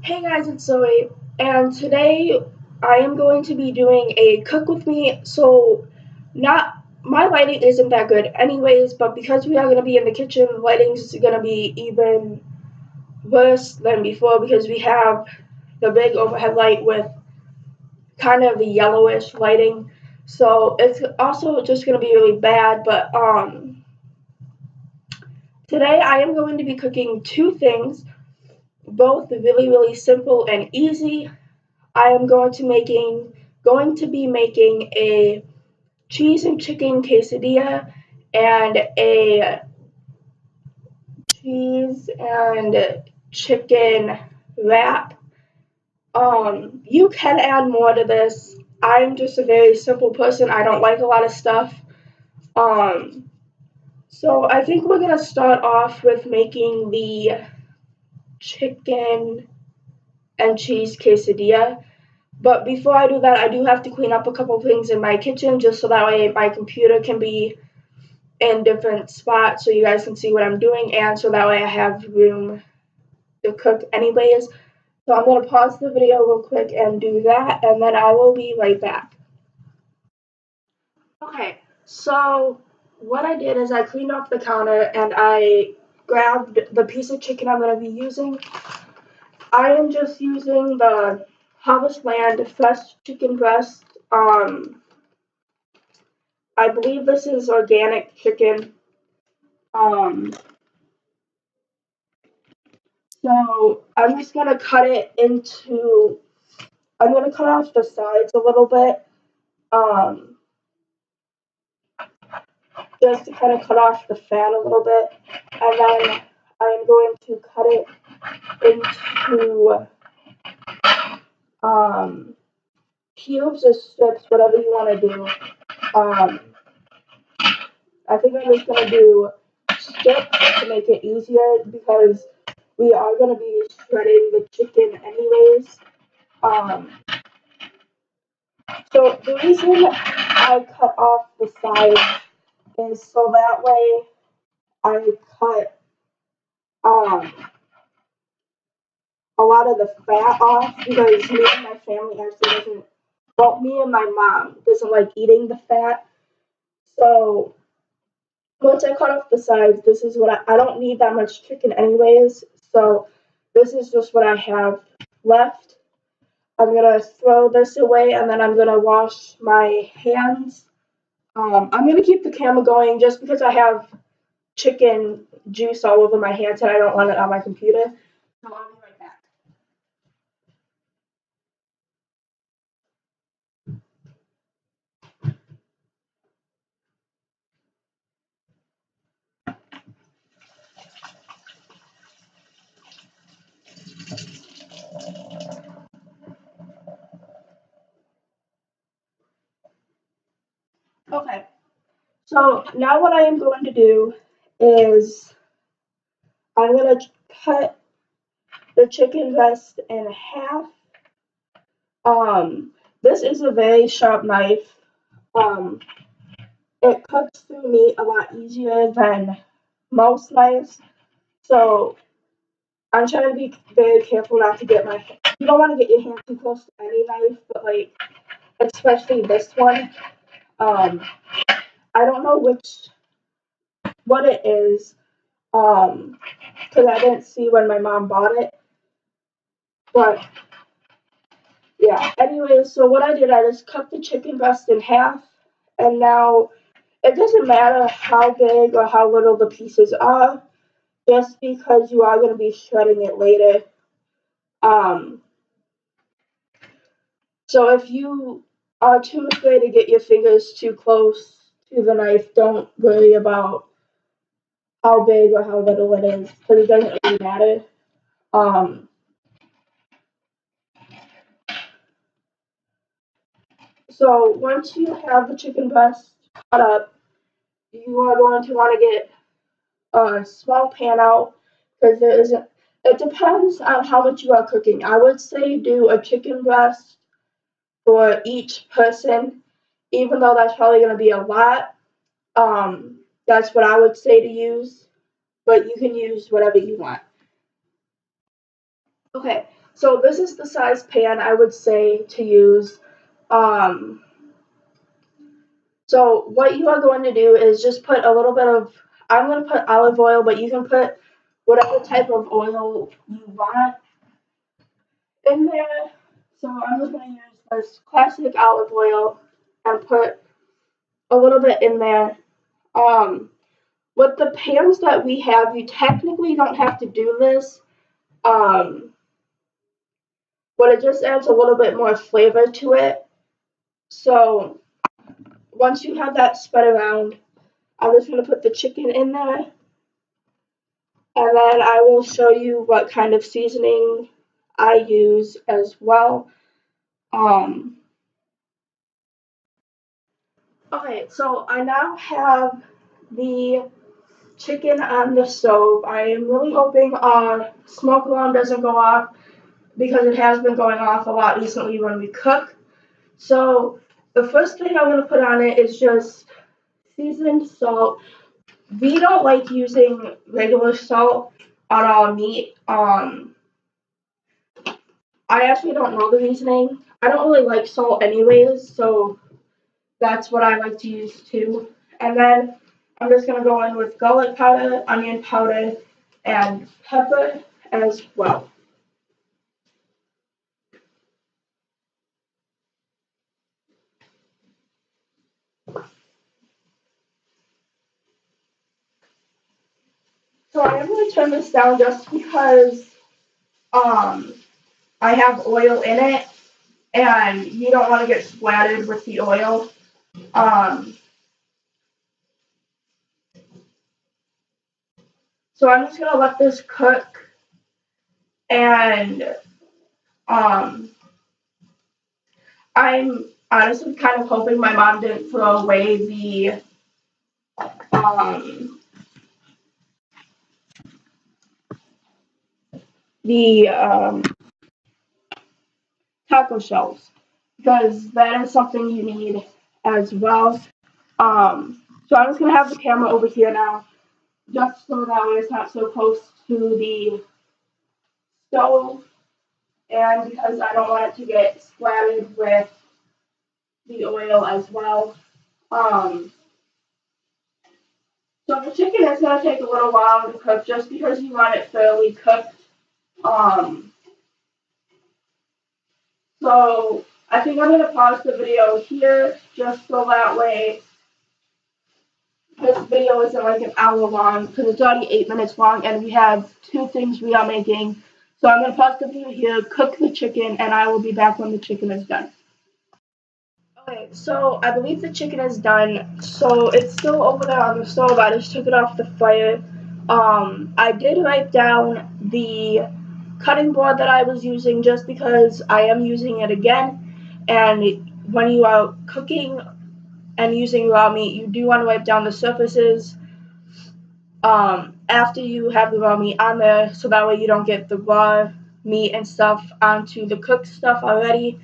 Hey guys, it's Zoe, and today I am going to be doing a cook with me. So, not my lighting isn't that good, anyways, but because we are going to be in the kitchen, the lighting's going to be even worse than before because we have the big overhead light with kind of the yellowish lighting. So, it's also just going to be really bad, but today I am going to be cooking two things, both really simple and easy. I am going to be making a cheese and chicken quesadilla and a cheese and chicken wrap. You can add more to this. I'm just a very simple person. I don't like a lot of stuff. Um, so I think we're gonna start off with making the chicken and cheese quesadilla. But before I do that, I do have to clean up a couple things in my kitchen just so that way my computer can be in different spots so you guys can see what I'm doing and so that way I have room to cook anyways. So I'm going to pause the video real quick and do that and then I will be right back. Okay, so what I did is I cleaned off the counter and I grabbed the piece of chicken I'm going to be using. I am just using the Harvest Land fresh chicken breast. I believe this is organic chicken. Um, so I'm gonna cut off the sides a little bit, um, just to kind of cut off the fat a little bit, and then I'm going to cut it into um, cubes or strips, whatever you want to do. Um, I think I'm just gonna do strips to make it easier because we are gonna be shredding the chicken anyways. Um, so the reason I cut off the sides is so that way I cut um, a lot of the fat off because me and my family actually doesn't, well, me and my mom doesn't like eating the fat. So once I cut off the sides, this is what I don't need that much chicken anyways. So this is just what I have left. I'm gonna throw this away and then I'm gonna wash my hands. I'm gonna keep the camera going just because I have chicken juice all over my hands and I don't want it on my computer. So I'll be right back. Okay, so now what I am going to do is I'm gonna cut the chicken breast in half. Um, this is a very sharp knife. Um, it cuts through meat a lot easier than most knives. So I'm trying to be very careful not to get you don't want to get your hand too close to any knife, but like, especially this one. Um, I don't know what it is, because I didn't see when my mom bought it, but yeah. Anyway, so what I did, I just cut the chicken breast in half, and now it doesn't matter how big or how little the pieces are, just because you are going to be shredding it later. Um, so if you are too afraid to get your fingers too close to the knife, don't worry about how big or how little it is, because it doesn't really matter. Um, so once you have the chicken breast cut up, you are going to want to get a small pan out because it depends on how much you are cooking. I would say do a chicken breast for each person, even though that's probably going to be a lot. That's what I would say to use, but you can use whatever you want. Okay, So this is the size pan I would say to use. So what you are going to do is just put a little bit of, I'm going to put olive oil, but you can put whatever type of oil you want in there. So I'm just going to use this classic olive oil and put a little bit in there. With the pans that we have, you technically don't have to do this, but it just adds a little bit more flavor to it. So once you have that spread around, I'm just going to put the chicken in there, and then I will show you what kind of seasoning I use as well. Okay, so I now have the chicken on the stove. I am really hoping our smoke alarm doesn't go off because it has been going off a lot recently when we cook. So the first thing I'm going to put on it is just seasoned salt. We don't like using regular salt on our meat. I actually don't know the reasoning. I don't really like salt anyways, so that's what I like to use too. And then I'm just going to go in with garlic powder, onion powder, and pepper as well. So I'm going to turn this down just because I have oil in it, and you don't want to get splattered with the oil. So I'm just going to let this cook, and I'm honestly kind of hoping my mom didn't throw away um, the taco shells, because that is something you need as well. So I'm just gonna have the camera over here now, just so that way it's not so close to the stove, and because I don't want it to get splattered with the oil as well. Um, so the chicken is gonna take a little while to cook, just because you want it fairly cooked. Um, so I think I'm gonna pause the video here, just so that way this video isn't like an hour long, because it's already 8 minutes long and we have 2 things we are making. So I'm going to pause the video here, cook the chicken, and I will be back when the chicken is done. Okay, so I believe the chicken is done. So it's still over there on the stove. I just took it off the fire. I did write down the cutting board that I was using just because I am using it again. And when you are cooking and using raw meat, you do want to wipe down the surfaces after you have the raw meat on there, so that way you don't get the raw meat and stuff onto the cooked stuff already.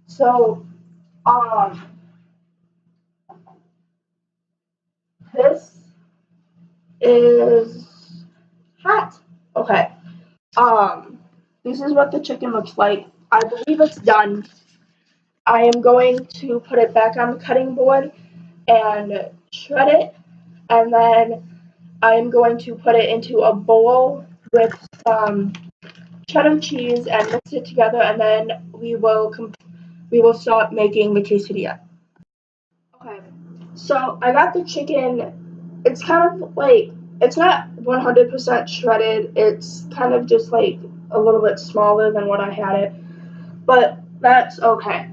So this is hot. Okay. This is what the chicken looks like. I believe it's done. I am going to put it back on the cutting board and shred it, and then I am going to put it into a bowl with some cheddar cheese and mix it together, and then we will start making the quesadilla. Okay, so I got the chicken. It's kind of like, it's not 100% shredded. It's kind of just like a little bit smaller than what I had it, but that's okay.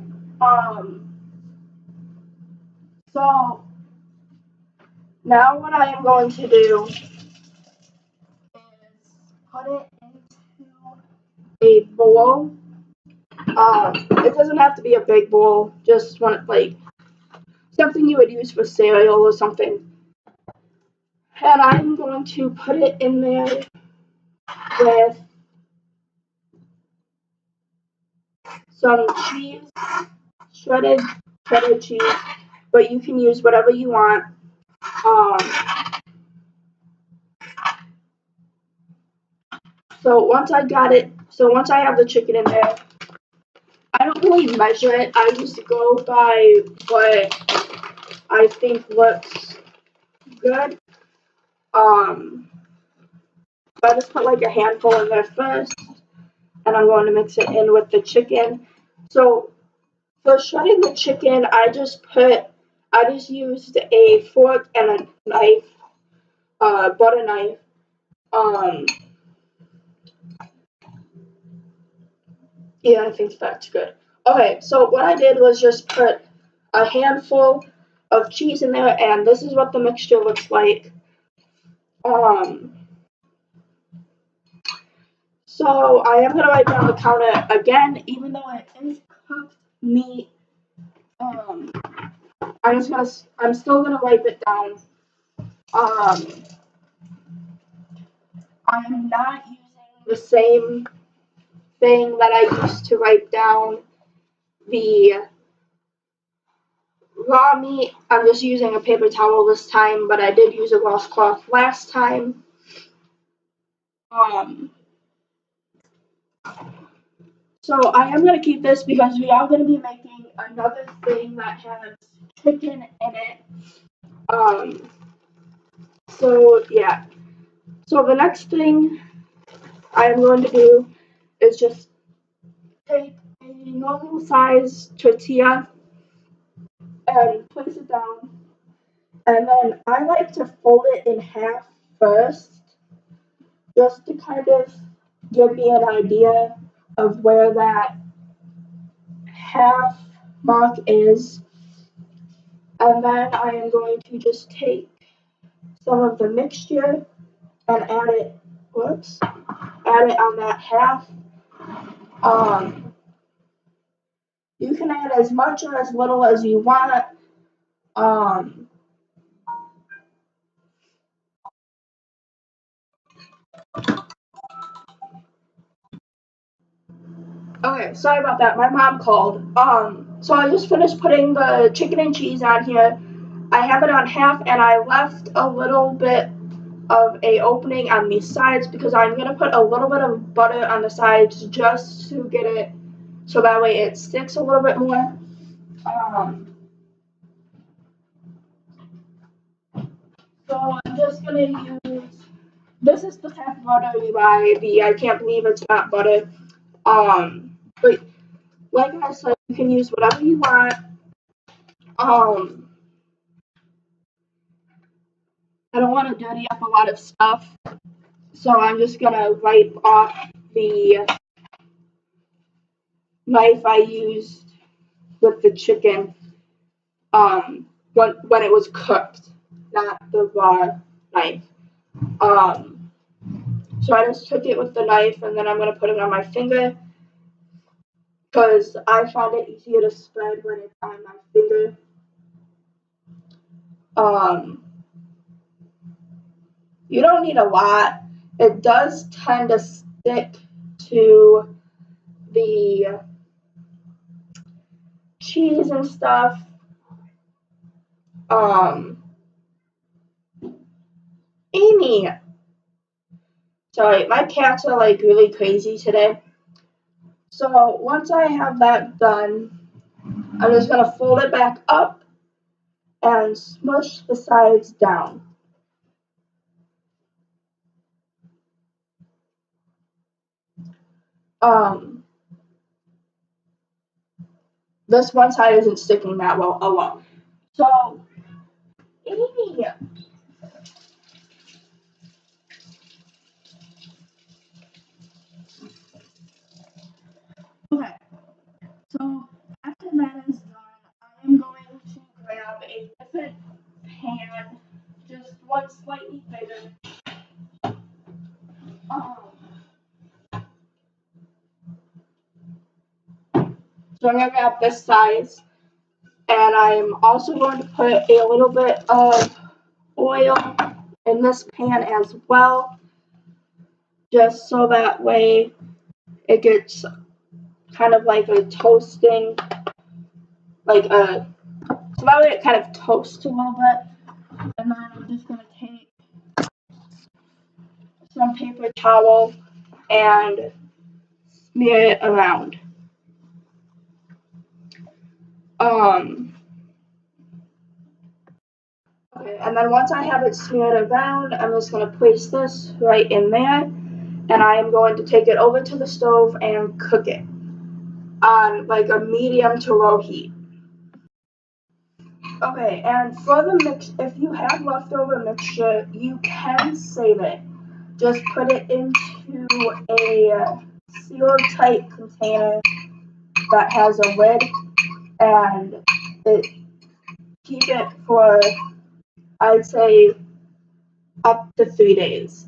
So now what I am going to do is put it into a bowl. It doesn't have to be a big bowl, just one like something you would use for cereal or something. And I'm going to put it in there with some cheese, shredded cheddar cheese, but you can use whatever you want. Um, so once I got it So once I have the chicken in there, I don't really measure it. I just go by what I think looks good. So I just put like a handful in there first, and I'm going to mix it in with the chicken. So for shredding the chicken, I just used a fork and a knife, butter knife. Yeah, I think that's good. Okay, so what I did was just put a handful of cheese in there, and this is what the mixture looks like. So I am gonna write down the counter again, even though it is cooked meat. I'm still gonna write it down. I'm not using the same thing that I used to write down the raw meat. I'm just using a paper towel this time, but I did use a washcloth last time. So I am gonna keep this because we are gonna be making another thing that has chicken in it. So yeah. So the next thing I am going to do is just take a normal size tortilla and place it down. And then I like to fold it in half first, just to kind of give me an idea of where that half mark is. And then I am going to just take some of the mixture and add it on that half. You can add as much or as little as you want. Okay, sorry about that. My mom called. So I just finished putting the chicken and cheese on here. I have it on half, and I left a little bit of a opening on these sides because I'm gonna put a little bit of butter on the sides just to get it so that way it sticks a little bit more. So I'm just gonna use, this is the type of butter you buy, I can't believe it's not butter. But like I said, you can use whatever you want. I don't want to dirty up a lot of stuff, so I'm just gonna wipe off the knife I used with the chicken when it was cooked, not the raw knife. So I just took it with the knife, and then I'm gonna put it on my finger because I find it easier to spread when it's on my finger. You don't need a lot. It does tend to stick to the cheese and stuff. Amy. Sorry, my cats are like really crazy today. So once I have that done, I'm just gonna fold it back up and smush the sides down. This one side isn't sticking that well alone. So, Amy. Okay, so after that is done, I am going to grab a different pan, just one slightly bigger. So I'm gonna grab this size, and I'm also going to put a little bit of oil in this pan as well, just so that way it gets kind of like a toasting, so that way it kind of toasts a little bit. And then I'm just gonna take some paper towel and smear it around. Okay, and then once I have it smeared around, I'm just going to place this right in there, and I am going to take it over to the stove and cook it on like a medium to low heat. Okay, and for the mix, if you have leftover mixture, you can save it. Just put it into a sealed type container that has a lid, and keep it for, I'd say, up to 3 days.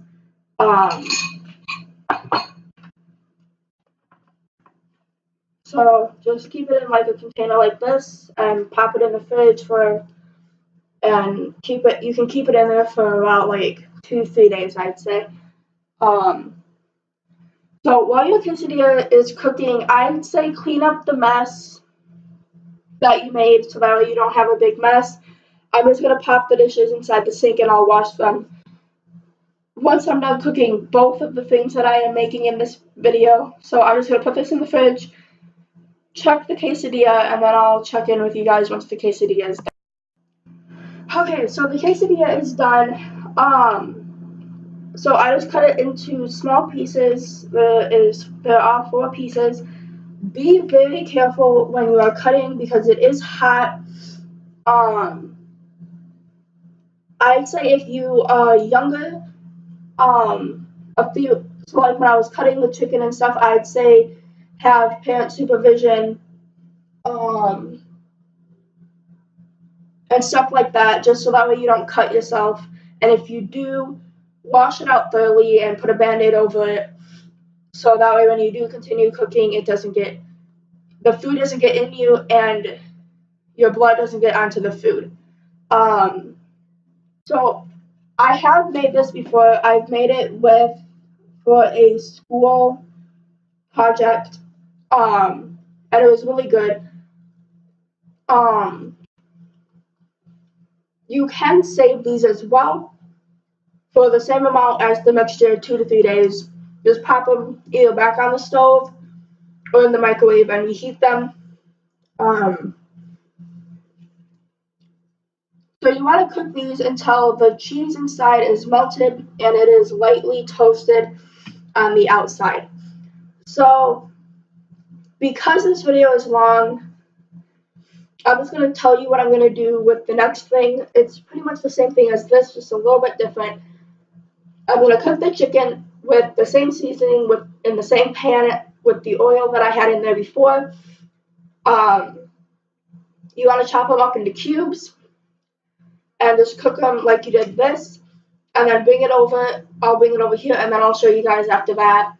So just keep it in like a container like this and pop it in the fridge and you can keep it in there for about like 2-3 days, I'd say. So while your quesadilla is cooking, I'd say clean up the mess that you made so that way you don't have a big mess. I'm just gonna pop the dishes inside the sink and I'll wash them once I'm done cooking both of the things that I am making in this video. So I'm just gonna put this in the fridge, check the quesadilla, and then I'll check in with you guys once the quesadilla is done. Okay, so the quesadilla is done. So I just cut it into small pieces. There are 4 pieces. Be very careful when you are cutting because it is hot. I'd say if you are younger, so like when I was cutting the chicken and stuff, I'd say have parent supervision, and stuff like that, just so that way you don't cut yourself. And if you do, wash it out thoroughly and put a Band-Aid over it, so that way when you do continue cooking, the food doesn't get in you and your blood doesn't get onto the food. So I have made this before. I've made it for a school project, and it was really good. You can save these as well for the same amount as the mixture, 2 to 3 days. Just pop them either back on the stove or in the microwave and reheat them. So you want to cook these until the cheese inside is melted and it is lightly toasted on the outside. So because this video is long, I'm just going to tell you what I'm going to do with the next thing. It's pretty much the same thing as this, just a little bit different. I'm going to cook the chicken with the same seasoning in the same pan with the oil that I had in there before. You want to chop them up into cubes and just cook them like you did this, and then I'll bring it over here, and then I'll show you guys after that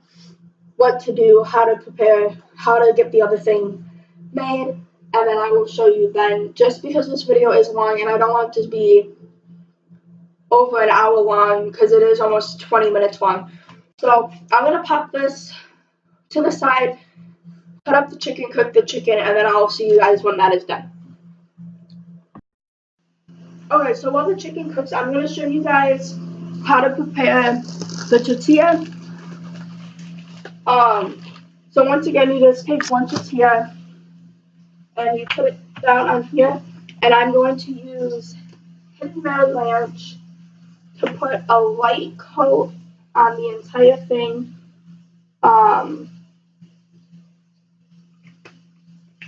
what to do, how to prepare, how to get the other thing made, and then I will show you then, just because this video is long and I don't want it to be over an hour long because it is almost 20 minutes long. So I'm going to pop this to the side, cut up the chicken, cook the chicken, and then I'll see you guys when that is done. Okay, so while the chicken cooks, I'm going to show you guys how to prepare the tortilla. So once again, you just take one tortilla and you put it down on here, and I'm going to use Hidden Valley Ranch to put a light coat on the entire thing.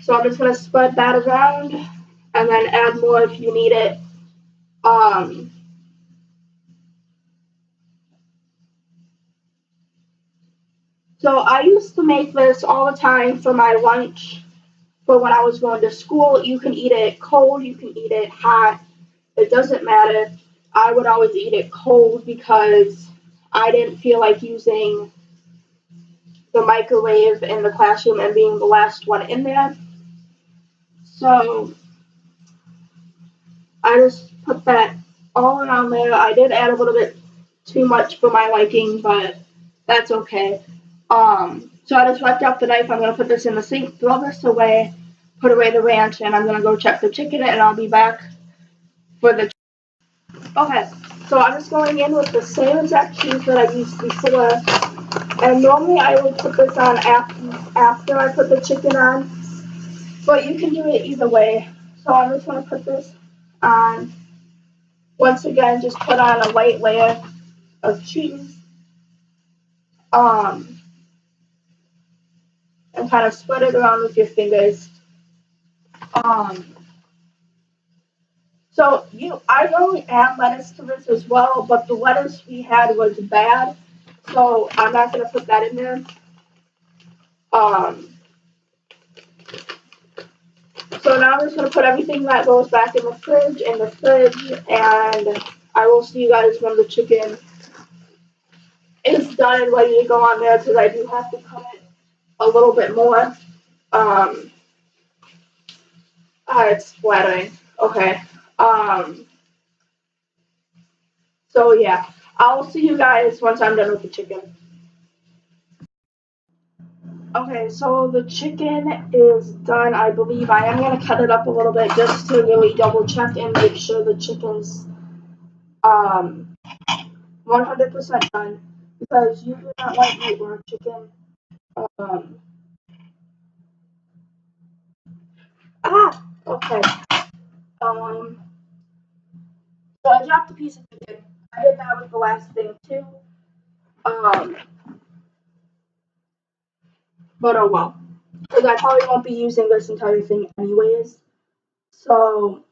So I'm just going to spread that around and then add more if you need it. So I used to make this all the time for my lunch for when I was going to school. You can eat it cold, you can eat it hot, it doesn't matter. I would always eat it cold because I didn't feel like using the microwave in the classroom and being the last one in there. So I just put that all around there. I did add a little bit too much for my liking, but that's okay. So I just wiped out the knife. I'm going to put this in the sink, throw this away, put away the ranch, and I'm going to go check the chicken, and I'll be back for the chicken. Okay, so I'm just going in with the same exact cheese that I used before. And normally I would put this on after I put the chicken on, but you can do it either way. So I'm just going to put this on. Once again, just put on a light layer of cheese. And kind of spread it around with your fingers. So I normally add lettuce to this as well, but the lettuce we had was bad, so I'm not gonna put that in there. So now I'm just gonna put everything that goes back in the fridge, and I will see you guys when the chicken is done and ready to go on there, because I do have to cut it a little bit more. It's splattering. Okay. So yeah, I'll see you guys once I'm done with the chicken. Okay, so the chicken is done, I believe. I am going to cut it up a little bit just to really double check and make sure the chicken's 100% done, because you do not want to eat raw chicken. Okay. So I dropped a piece of chicken. I did that with the last thing too. But oh well. Because I probably won't be using this entire thing anyways. So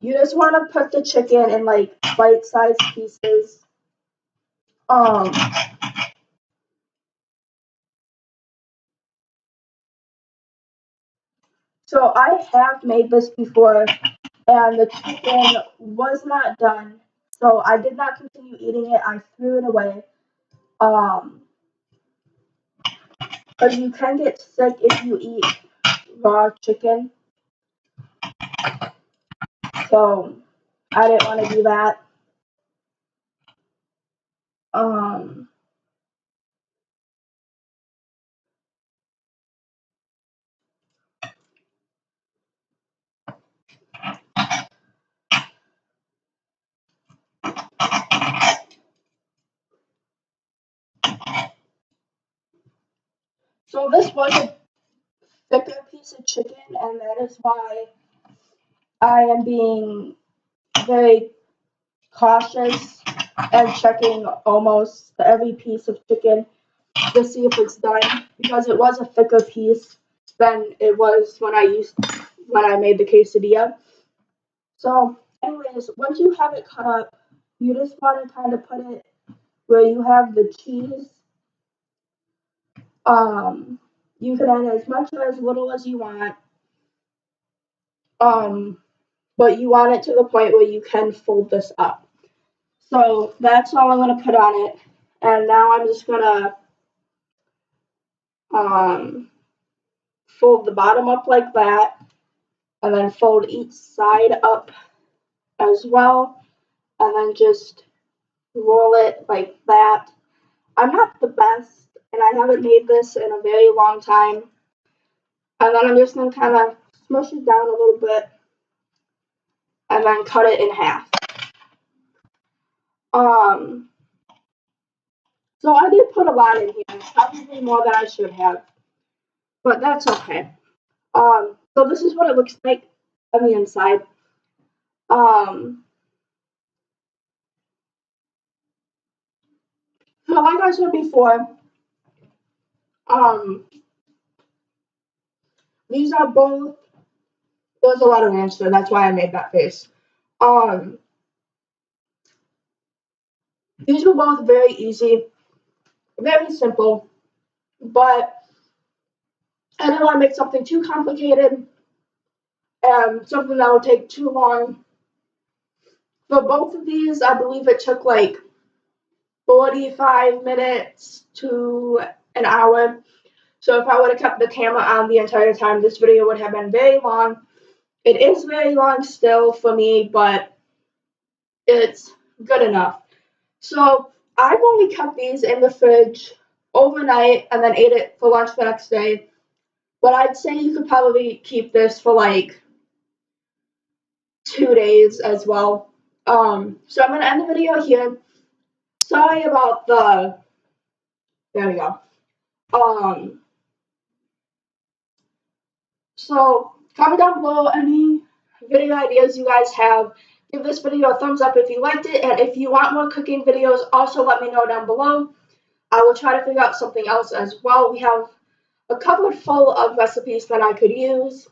you just want to put the chicken in like bite-sized pieces. So I have made this before, and the chicken was not done. So I did not continue eating it. I threw it away. But you can get sick if you eat raw chicken. So I didn't want to do that. So this was a thicker piece of chicken, and that is why I am being very cautious and checking almost every piece of chicken to see if it's done, because it was a thicker piece than it was when I made the quesadilla. So anyways, once you have it cut up, you just want to kind of put it where you have the cheese. You can add as much or as little as you want. But you want it to the point where you can fold this up. So that's all I'm gonna put on it. And now I'm just gonna fold the bottom up like that, and then fold each side up as well, and then just roll it like that. I'm not the best, and I haven't made this in a very long time. And then I'm just gonna kind of smush it down a little bit, and then cut it in half. So I did put a lot in here, probably more than I should have, but that's okay. So this is what it looks like on the inside. So like I said before, these are both. There's a lot of answer. That's why I made that face. These were both very easy, very simple, but I didn't want to make something too complicated and something that would take too long. For both of these, I believe it took like 45 minutes to an hour. So if I would have kept the camera on the entire time, this video would have been very long. It is very long still for me, but it's good enough. So I've only kept these in the fridge overnight and then ate it for lunch the next day. But I'd say you could probably keep this for like 2 days as well. So I'm gonna end the video here. sorry about the, there we go. So comment down below any video ideas you guys have. Give this video a thumbs up if you liked it, and if you want more cooking videos, also let me know down below. I will try to figure out something else as well. We have a cupboard full of recipes that I could use.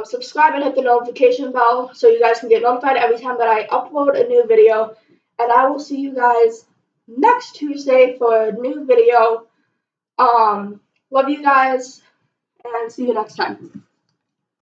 Subscribe and hit the notification bell so you guys can get notified every time that I upload a new video. And I will see you guys next Tuesday for a new video. Love you guys, and see you next time.